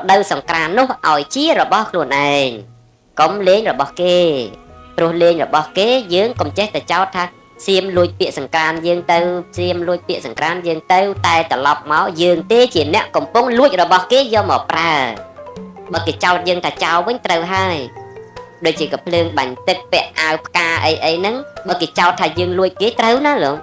đâu sòng càn nút ỏi chia rồi bó luôn này cống lên rồi bó kê rồi lên rồi bó kế dưỡng còn chết tại cháu tha xiêm lùi bịa sòng càn dương tâu xiêm lùi bịa sòng càn dương tâu tay tờ lọc máu dương tê chỉ nè còn bông lùi rồi bó kế do mỏ pra bó cái cháu dương ta cháu với trâu hai đôi chỉ gặp lương bánh tết vẹ áo ca ấy nắng bó cái cháu thà dương lùi kế trâu nó luôn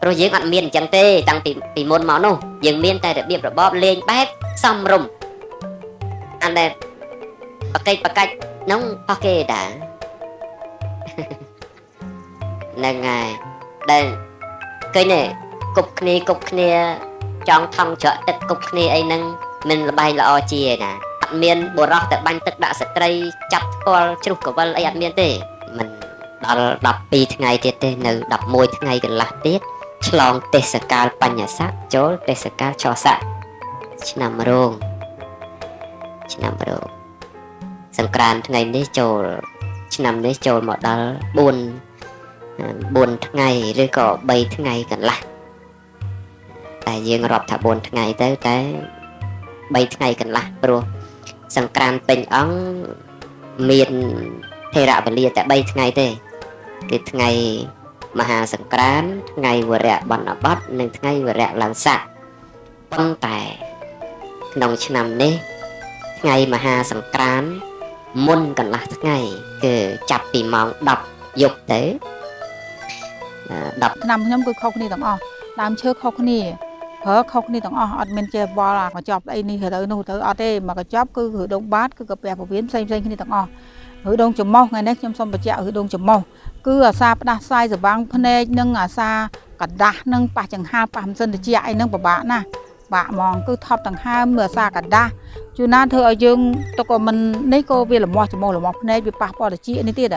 rồi dương ăn miên chẳng tê tăng tỷ môn máu nô dương miên tay được biệp rồi bóp lên bếp xong rùng ăn đẹp bà cách nóng ok đã nâng ngài đây cái này cục kia trong thông chợ đất cục kia ấy nâng mình là bay là o chia nè ăn miên bồ róc tại bánh tức đã sạch cây chặt con chút của vân ấy ăn miên tê mình đọc pi ngày tiết tê nữ đọc môi ngày gần là tiết long tê sạc cao bánh nhà sắc chỗ tê sạc cao cho sạc nằm rôn sân càn ngày đấy trồ nằm đấy trồ một đó buồn ngày rồi có 7 ngày gần lại tại dương rộp thả 4 ngày tới cái 7 ngày gần lại rồi sân càn tình ống miền thề rạ và lia tại 7 ngày thế cái ngày mà hà sân càn ngày vừa rẽ bọn nó bắt nên ngày vừa rẽ làm sạc băng tài nông nằm đấy ngày mà hà sân càn môn gần là ngày cứ chặt bị mong đọc dục thế đọc năm nhóm cứ khóc đi tặng làm chơi khóc đi hở khóc đi tặng mình chơi bò là có chọc đây đi tới nô tới ở mà có chop cứ hử đông bát cứ cặp bè phổ biến xanh khi đi tặng hử đông chấm mau ngày đấy trong xong bạch hử đông chấm mau cứ ở xa đa sai rồi băng phân nâng ở xa cả đá nâng ba chẳng hai ba dân để chạy nâng bà nè bà mòn cứ thọp tầng hai mưa xa cả đá chú na thưa ở dương tôi còn mình lấy cô vì là mò chấm mau là mò phân vì bà bỏ để chị này tiệt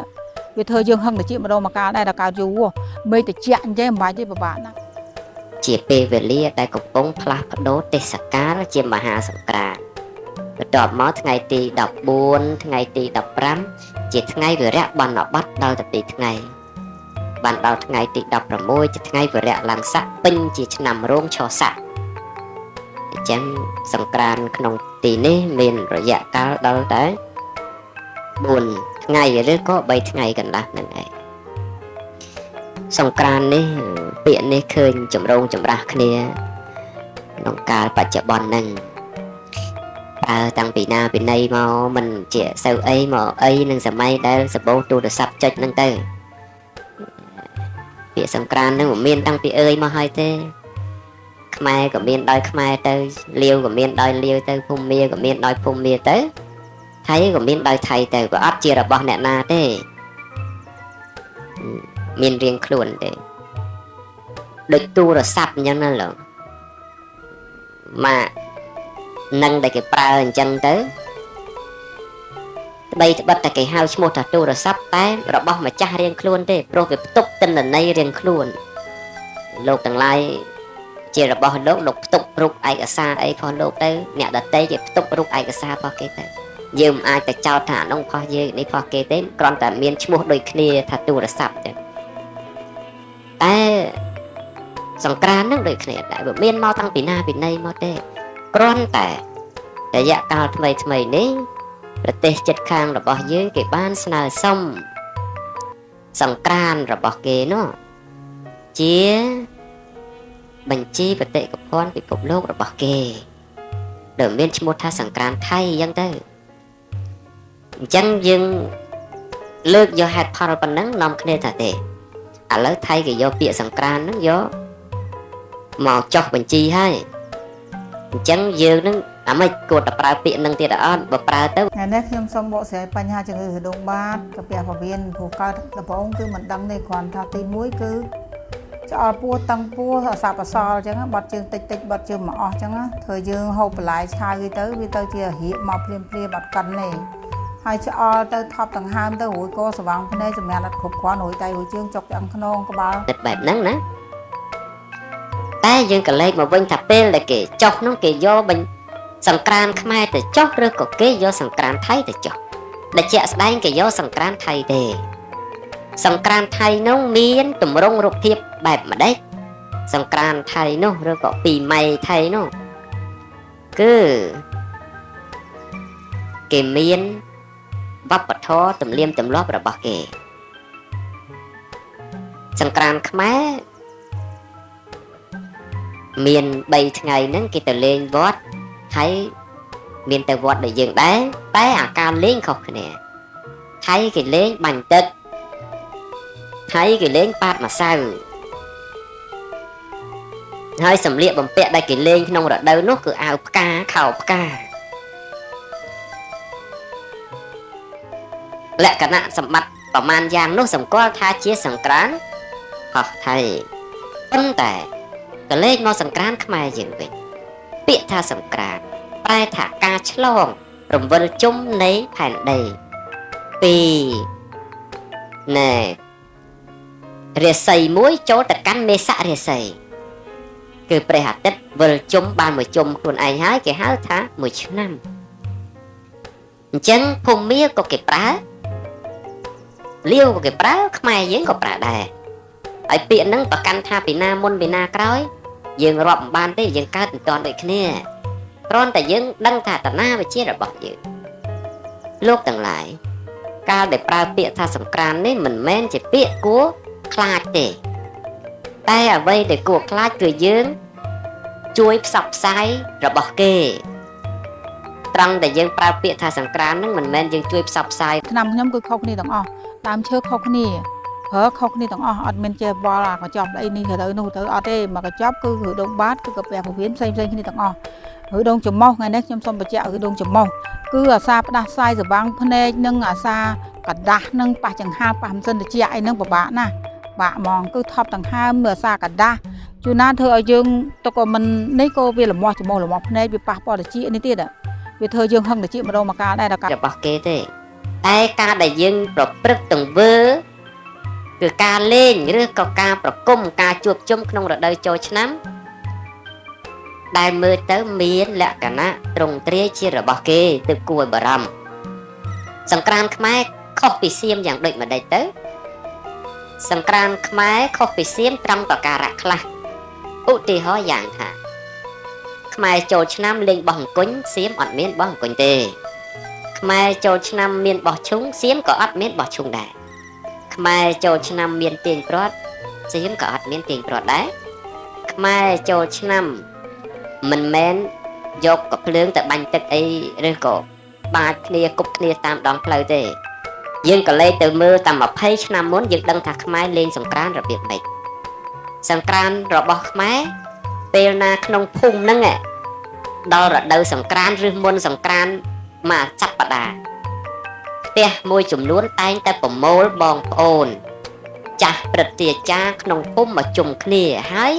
vì thời dương hưng để chị mà đâu mà cá đây là cá chú mấy để chạy chứ mà chứ bà nè chỉ về lia đây có bóng pha đố tê sạc cá nó chỉ mà hà sòng cà đọt máu ngày tì đọc buồn ngày tì đọc rắm chỉ ngày vừa rẽ bàn nó bắt đầu tập tì ngày bàn đầu ngày tì đọc rồi môi chỉ ngày vừa rẽ làm sắc pin chỉ nằm rôm cho sạc chém sòng càn nông tì ní miền rồi dạ cao đâu đấy buồn ngày rồi có 7 ngày gần lạc này sòng càn ní biển ní khơi chấm rôm chấm rạc kia nông cà bạch chợ bòn nâng tăng bị na bị nay mà mình chỉ sau ấy mà ấy nâng sầm may đây sập bố tu được sập chết nâng tới bị sòng càn nâng một miền tăng bị ơi mà hơi thế khmer của miền đôi khmer tới liêu của miền đôi liêu tới phum mía của miền đôi phum mía tới thấy của miền đôi thầy tới của ấp chia là bao nè na thế miền riêng khuôn thế được tu rồi sập như nó là mà nâng đại cái pra chân tới bây bắt tại cái hao một thật tu rồi sắp té rồi bao mà cha riêng khuôn thế rồi việc tục tin là nay riêng khuôn lục tầng lai chỉ là bao lục tục rục ai cả xa ấy phò lục tới nhẹ đặt tay chỉ tục rục ai cả xa phò kế tới dùm ai tại trao thả nông phò dư đi phò kế tới còn tại miền một đôi kia thật tu rồi sắp rồi té sòng càn nó đôi kia đại bộ miền mau tăng bị na bị nay mau thế còn tại để dạ cao thay ní rồi tê chật khang rồi bỏ dưới cái ban sờ xong sòng càn rồi bỏ kế nó chia bánh chi và tệ của con bị cục lốc rồi bỏ kê đỡ miên một tha sẵn càn thay dân tới chẳng dừng lược do hạt phá bằng nắng nằm khné thả tệ lớp thay cái do bịa sẵn càn nó do màu chọc bánh chi hay chẳng dừng nó mấy cột đập ra bịa nâng tiệt đã bập ra tới ngày nay khi xong bộ sẽ bánh hai chừng người đông bát cặp bè phổ biến thủ cao là bóng cứ mình đăng đây còn thao tì muối cứ cho pua tăng pua sạp sò chẳng bật chương tích bật chương mỏ chẳng thời dương hộp lại sai ghi tới vì tới chia hiện mọc liền bật cân này hai cho tới thọp tầng hai tới hủi cô sờ vàng bên đây cho mẹ đặt khúc quá nổi tay hủi chương chọc ăn non có bao đẹp bẹp nắng nè ta dương cả lấy mà bên thập bên là kì chọc nó kì do bên sòng càn khmer từ chọc rồi có cái do sòng càn thấy từ chọc để chạy đánh kì do sòng càn thay thì sòng càn thay nó miên tụm rong rục thiệp bẹp mà đấy sòng càn thay nó rồi có pì mày thay nó គឺគេមានវប្បធម៌ទំនៀមទម្លាប់របស់គេសង្ក្រាន្តខ្មែរមាន3ថ្ងៃហ្នឹងគេទៅលេងវត្តហើយមានទៅវត្តដូចយើងដែរតែអាការលេងខុសគ្នាថៃគេលេងបាញ់ទឹកថៃគេលេងប៉ាតម្សៅហើយសម្លៀកបំពាក់ដែលគេលេងក្នុងរដូវនោះគឺអាវផ្កាខោផ្កាលក្ខណៈសម្បត្តិប្រមាណយ៉ាងនោះសម្គាល់ថាជាសង្ក្រាន្តហោះថៃប៉ុន្តែក៏លេខមកសង្ក្រាន្តខ្មែរយើងវិញពាក្យថាសង្ក្រាន្តប្រែថាការឆ្លងរំវិលជុំនៃផែនដីពីណែរាសីមួយចូលទៅកាន់មេសៈរាសីគឺព្រះអាទិត្យវិលជុំបានមួយជុំខ្លួនឯងហើយគេហៅថាមួយឆ្នាំអញ្ចឹងភូមិក៏គេប្រើលាវក៏គេប្រើខ្មែរយើងក៏ប្រើដែរហើយពាក្យហ្នឹងប្រកាន់ថាពីណាមុនពីណាក្រោយយើងរាប់មិនបានទេយើងកើតមិនទាន់ដូចគ្នាគ្រាន់តែយើងដឹងថាតាណាវិជារបស់យើងលោកទាំងឡាយកាលដែលប្រើពាក្យថាសង្ក្រាន្តនេះមិនមែនជាពាក្យគួរខ្លាចទេតែអ្វីដែលគួរខ្លាចគឺយើងជួយផ្សព្វផ្សាយរបស់គេត្រង់តែយើងប្រើពាក្យថាសង្ក្រាន្តហ្នឹងមិនមែនយើងជួយផ្សព្វផ្សាយឆ្នាំខ្ញុំគឺខុសគ្នាទាំងអស់ដើមឈើខុសគ្នាប្រើខុសគ្នាទាំងអស់អត់មានចេះបល់អាកញ្ចប់អីនេះទៅនោះទៅអត់ទេមកកញ្ចប់គឺឬដងបាតគឺកាពះពវៀនផ្សេងគ្នាទាំងអស់ឬដងច្រមុះថ្ងៃនេះខ្ញុំសូមបញ្ជាក់ឬដងច្រមុះគឺអាសាផ្ដាសាយសវាំងភ្នែកនិងអាសាកដាស់និងប៉ះចង្ហាប៉ះមិនសិនតិចអីហ្នឹងពិបាកណាស់បាក់ហ្មងគឺថប់ដង្ហើមអាសាកដាស់ជួនណាធ្វើឲ្យយើងទៅក៏មិននេះក៏វាលមាស់ច្រមុះលមាស់ភ្នែកវាប៉ះពាល់តិចនេះទៀតវាធ្វើយើងហឹងតិចម្ដងមកកាលដែររបស់គេទេតែការដែលយើងប្រព្រឹត្តទង្វើគឺការលេងឬក៏ការប្រគំការជួបជុំក្នុងរដូវចូលឆ្នាំដែលមើលទៅមានលក្ខណៈត្រង់ទ្រាយជារបស់គេទើបគួរឲ្យបារម្ភសង្ក្រាន្តខ្មែរខុសពីសៀមយ៉ាងដូចម្ដេចទៅសង្ក្រាន្តខ្មែរខុសពីសៀមត្រង់ប្រការៈខ្លះឧទាហរណ៍យ៉ាងថាខ្មែរចូលឆ្នាំលេងបោះអង្គុញសៀមអត់មានបោះអង្គុញទេខ្មែរចូលឆ្នាំមានបោះឈុងសៀមក៏អត់មានបោះឈុងដែរខ្មែរចូលឆ្នាំមានទាញព្រាត់សៀមក៏អត់មានទាញព្រាត់ដែរខ្មែរចូលឆ្នាំមិនមែនយកកភ្លើងទៅបាញ់ទឹកអីឬក៏បាចគ្នាគប់គ្នាតាមដងផ្លូវទេយើងក៏លេខទៅមើលតាម20ឆ្នាំមុនយើងដឹងថាខ្មែរលេងសង្ក្រាន្តរបៀបម៉េចសង្ក្រាន្តរបស់ខ្មែរពេលណាក្នុងភូមិហ្នឹងដល់រដូវសង្ក្រាន្តឬមុនសង្ក្រាន្តមកសប្តាហ៍ផ្ទះមួយចំនួនតែងតែប្រមូលបងប្អូនចាស់ព្រឹទ្ធាចារ្យក្នុងភូមិមកជុំគ្នាហើយ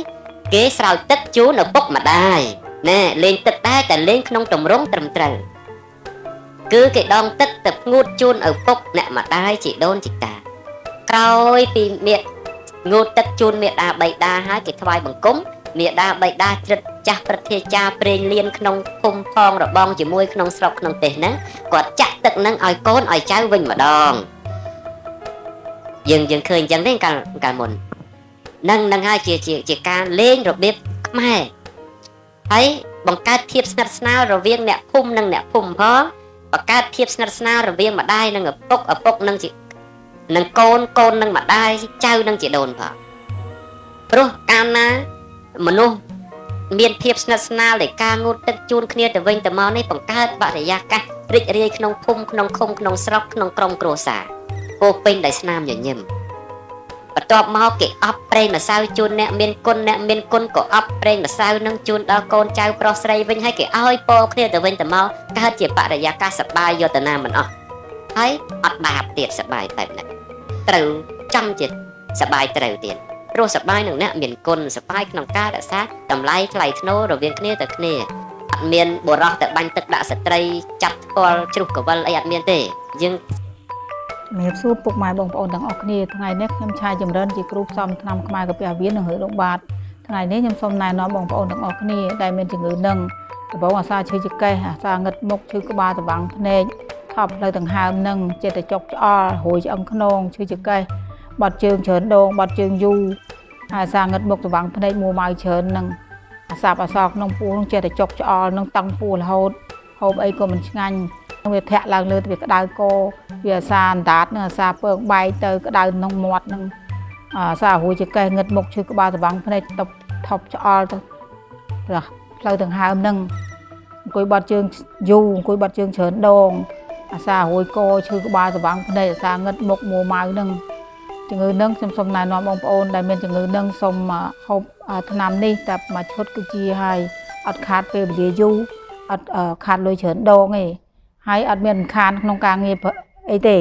គេស្រោចទឹកជូនឪពុកម្ដាយណែលេងទឹកដែរតែលេងក្នុងទម្រង់ត្រឹមត្រូវគឺគេដងទឹកទៅងូតជូនឪពុកអ្នកម្ដាយជីដូនជីតាក្រោយពីមេងូតទឹកជូនមេដាបៃតាហើយគេថ្វាយបង្គំមេដាបៃតាជ្រិតចាស់ព្រឹទ្ធាចារ្យប្រេងលៀនក្នុងភូមិផងរបងជាមួយក្នុងស្រុកក្នុងទេសហ្នឹងគាត់ចាក់ទឹកហ្នឹងឲ្យកូនឲ្យចៅវិញម្ដងយើងឃើញអញ្ចឹងទេកាលមុននឹងហើយជាការលេងរបៀបខ្មែរហើយបង្កើតភាពស្និទ្ធស្នាលរវាងអ្នកភូមិនិងអ្នកភូមិផងបង្កើតភាពស្និទ្ធស្នាលរវាងម្ដាយនិងឪពុកនិងកូននិងម្ដាយចៅនិងជីដូនផងព្រោះកាលណាមនុស្សមានភាពស្និទ្ធស្នាលនៃការងូតទឹកជូនគ្នាទៅវិញទៅមកនេះបង្កើតបរិយាកាសរីករាយក្នុងភូមិក្នុងឃុំក្នុងស្រុកក្នុងក្រុមគ្រួសារពោពេញដោយស្នាមញញឹមបន្ទាប់មកគេអប់ប្រេងម្សៅជូនអ្នកមានគុណក៏អប់ប្រេងម្សៅនឹងជូនដល់កូនចៅប្រុសស្រីវិញហើយគេឲ្យពរគ្នាទៅវិញទៅមកកើតជាបរិយាកាសសប្បាយយតនាមិនអស់ហើយអត់បាបទៀតសប្បាយបែបហ្នឹងត្រូវចំចិត្តសប្បាយត្រូវទៀតព្រោះសប្បាយនឹងអ្នកមានគុណសប្បាយក្នុងការរក្សាតម្លៃថ្លៃថ្នូររវាងគ្នាទៅគ្នាអត់មានបុរសទៅបាញ់ទឹកដាក់ស្ត្រីចាប់ផ្ទាល់ជ្រុះកវិលអីអត់មានទេយើងជំរាបសួរពុកម៉ែបងប្អូនទាំងអស់គ្នាថ្ងៃនេះខ្ញុំឆាយចម្រើនជាគ្រូផ្សំថ្នាំខ្មែរកាពះវៀននិងឬដងបាតថ្ងៃនេះខ្ញុំសូមណែនាំបងប្អូនទាំងអស់គ្នាដែលមានជំងឺនឹងដំបូងអាសាឈឺចង្កេះអាសាងឹតមុខឈឺក្បាលស្វាំងភ្នែកថប់នៅដង្ហើមនឹងចិត្តតែចុកឆ្អល់រួយឆ្អឹងខ្នងឈឺចង្កេះបាត់ជើងច្រើនដងបាត់ជើងយូរអាសាងឹតមុខស្វាំងភ្នែកមួម៉ៅច្រើននឹង អាសាប់អាសកក្នុងពោះនឹងចេះតែចុកឆ្អល់នឹងតឹងពោះរហូតហូបអីក៏មិនឆ្ងាញ់វាធាក់ឡើងលើវាក្តៅកវាអាសាអណ្ដាតនឹងអាសាពើងបែកទៅក្តៅក្នុងមាត់នឹងអាសារួយជាកេះងឹតមុខឈឺក្បាលស្បាំងភ្នែកថប់ឆ្អល់ទៅផ្លូវដង្ហើមនឹងអង្គុយបាត់ជើងយូរអង្គុយបាត់ជើងច្រើនដងអាសារួយកឈឺក្បាលស្បាំងភ្នែកអាសាងឹតមុខមួម៉ៅនឹងជំងឺនឹងខ្ញុំសូមណែនាំបងប្អូនដែលមានជំងឺនឹងសូមហូបថ្នាំនេះតែមួយឈុតគឺជាហើយអត់ខាតពេលវេលាយូរអត់ខាតលុយច្រើនដងទេហើយអត់មានរំខានក្នុងការងារអីទេ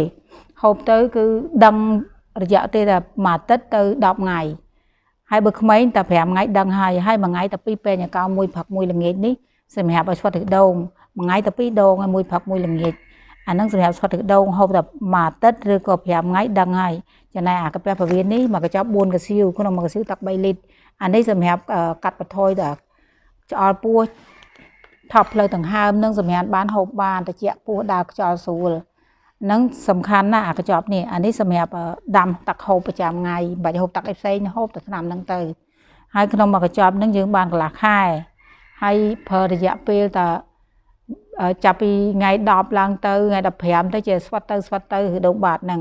ហូបទៅគឺដឹងរយៈទេតែ1អាទិត្យទៅ10ថ្ងៃហើយបើក្មេងតែ5ថ្ងៃដឹងហើយមួយថ្ងៃតែ2ពេញកៅមួយព្រឹកមួយល្ងាចនេះសម្រាប់ឲ្យស្វិតទឹកដូងមួយថ្ងៃតែ2ដងហើយមួយព្រឹកមួយល្ងាចអានឹងសម្រាប់ស្វិតទឹកដូងហូបតែ1អាទិត្យឬក៏5ថ្ងៃដឹងហើយចំណែកអាកាពះពវៀននេះមកកញ្ចប់4កសៀវក្នុង1កសៀវទឹក3លីត្រអានេះសម្រាប់កាត់បន្ថយដល់ឆ្អល់ពោះថប់ផ្លូវដង្ហើមនឹងសម្រាប់បានហូបបានត្រជាក់ពោះដើរខ្យល់ស្រួលនឹងសំខាន់ណាស់អាកញ្ចប់នេះអានេះសម្រាប់ដាំទឹកហូបប្រចាំថ្ងៃមិនបាច់ហូបទឹកអីផ្សេងហូបតែថ្នាំហ្នឹងទៅហើយក្នុងមួយកញ្ចប់ហ្នឹងយើងបានកន្លះខែហើយប្រើរយៈពេលតែចាប់ពីថ្ងៃ10ឡើងទៅថ្ងៃ15ទៅជាស្វិតទៅឬដងបាតហ្នឹង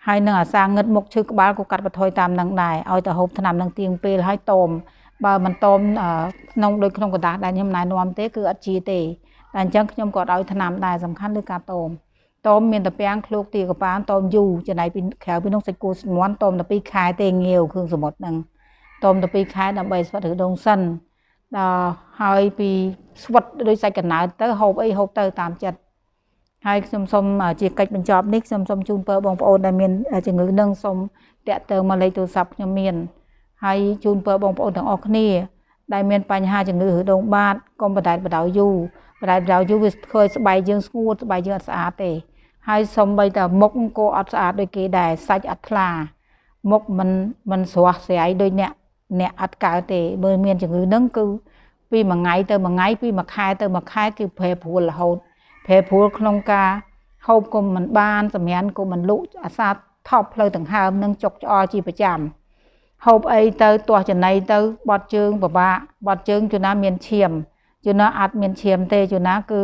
ហើយនឹងអាសាងឹតមុខឈឺក្បាលក៏កាត់បន្ថយតាមហ្នឹងដែរឲ្យតែហូបថ្នាំហ្នឹងទៀងពេលហើយតមបើមិនតមក្នុងដូចក្នុងกระดาษដែលខ្ញុំណែនាំទេគឺអត់ជាទេតែអញ្ចឹងខ្ញុំក៏ឲ្យថ្នាំដែរសំខាន់គឺការតមមានតែពាំងឃ្លោកទាកប៉ានតមយូរចំណែកពីក្រៅពីនោះសាច់គោស្ងន់តមតែ2ខែទេងាវគ្រឿងសមុទ្រហ្នឹងតមតែ2ខែដើម្បីស្វិតឬដងសិនដល់ហើយពីស្វិតដោយសាច់កណើតទៅហូបអីហូបទៅតាមចិត្តហើយខ្ញុំសូមជាកិច្ចបញ្ចប់នេះខ្ញុំសូមជូនពរបងប្អូនដែលមានជំងឺនឹងសូមតាក់ទងមកលេខទូរស័ព្ទខ្ញុំមានហើយជូនពរបងប្អូនទាំងអស់គ្នាដែលមានបញ្ហាជំងឺឬដងបាតកុំបដែតបដោយយូរបដែតបដោយយូរវាធ្វើឲ្យស្បែកយើងស្ងួតស្បែកយើងអត់ស្អាតទេហើយសូម្បីតែមុខក៏អត់ស្អាតដូចគេដែរសាច់អត់ថ្លាមុខមិនស្រស់ស្រាយដូចអ្នកអត់កើតទេបើមានជំងឺនឹងគឺពីមួយថ្ងៃទៅមួយថ្ងៃពីមួយខែទៅមួយខែគឺប្រែប្រួលរហូតប្រែប្រួលក្នុងការហូបក៏មិនបានសម្រានក៏មិនលក់អាសាថប់ផ្លូវដង្ហើមនឹងចុកឆ្អល់ជាប្រចាំហូបអីទៅទាស់ចំណីទៅបត់ជើងពិបាកបត់ជើងជួនណាមានឈាមជួនណាអត់មានឈាមទេជួនណាគឺ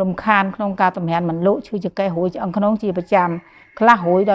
រំខានក្នុងការសម្រានមិនលក់ឈឺចង្កេះរួយឆ្អឹងក្នុងជាប្រចាំខ្លះរួយដល់